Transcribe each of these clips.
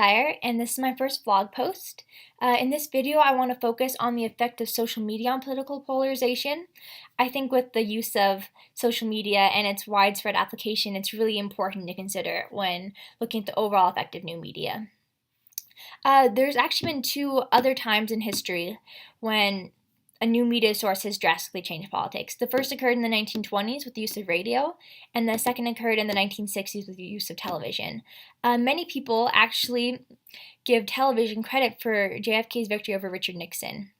Claire, and this is my first vlog post. In this video, I want to focus on the effect of social media on political polarization. I think with the use of social media and its widespread application, it's really important to consider when looking at the overall effect of new media. There's actually been two other times in history when a new media source has drastically changed politics. The first occurred in the 1920s with the use of radio, and the second occurred in the 1960s with the use of television. Many people actually give television credit for JFK's victory over Richard Nixon.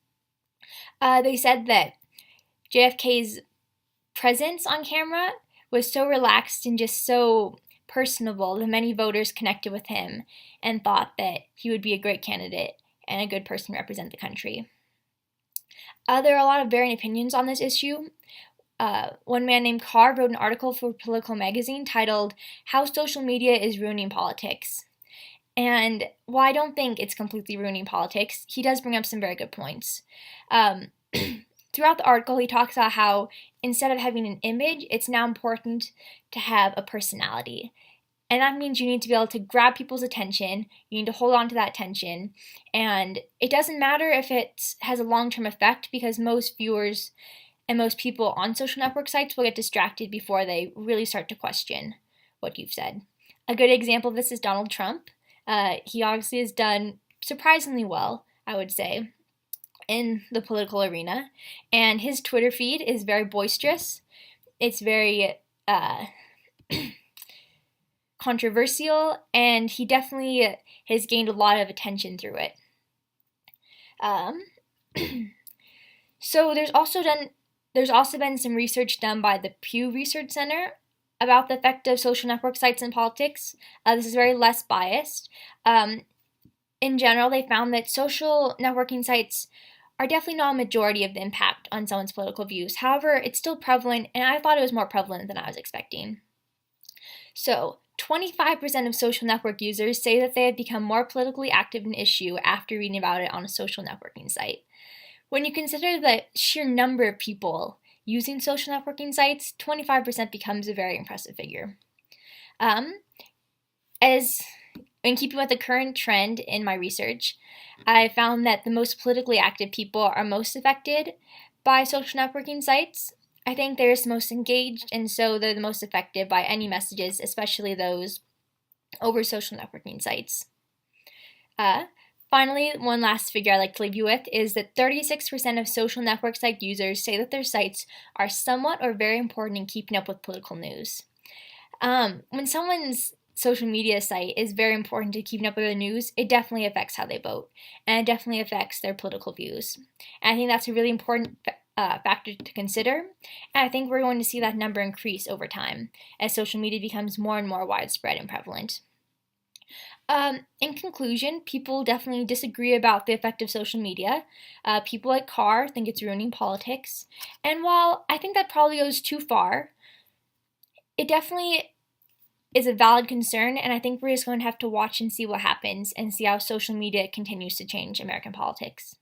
They said that JFK's presence on camera was so relaxed and just so personable that many voters connected with him and thought that he would be a great candidate and a good person to represent the country. There are a lot of varying opinions on this issue. One man named Carr wrote an article for Political Magazine titled, "How Social Media is Ruining Politics." And while I don't think it's completely ruining politics, he does bring up some very good points. Throughout the article, he talks about how instead of having an image, it's now important to have a personality. And that means you need to be able to grab people's attention, you need to hold on to that attention, and it doesn't matter if it has a long-term effect because most viewers and most people on social network sites will get distracted before they really start to question what you've said. A good example of this is Donald Trump. He obviously has done surprisingly well, I would say, in the political arena, and his Twitter feed is very boisterous. It's very controversial, and he definitely has gained a lot of attention through it. So there's also been some research done by the Pew Research Center about the effect of social network sites in politics. This is very less biased. In general, they found that social networking sites are definitely not a majority of the impact on someone's political views. However, it's still prevalent, and I thought it was more prevalent than I was expecting. So, 25% of social network users say that they have become more politically active in an issue after reading about it on a social networking site. When you consider the sheer number of people using social networking sites, 25% becomes a very impressive figure. As in keeping with the current trend in my research, I found that the most politically active people are most affected by social networking sites. I think they're the most engaged, and so they're the most affected by any messages, especially those over social networking sites. Finally, one last figure I'd like to leave you with is that 36% of social network site users say that their sites are somewhat or very important in keeping up with political news. When someone's social media site is very important to keeping up with the news, it definitely affects how they vote, and it definitely affects their political views. And I think that's a really important factor to consider, and I think we're going to see that number increase over time as social media becomes more and more widespread and prevalent. In conclusion, people definitely disagree about the effect of social media. People like Carr think it's ruining politics, and while I think that probably goes too far, it definitely is a valid concern, and I think we're just going to have to watch and see what happens and see how social media continues to change American politics.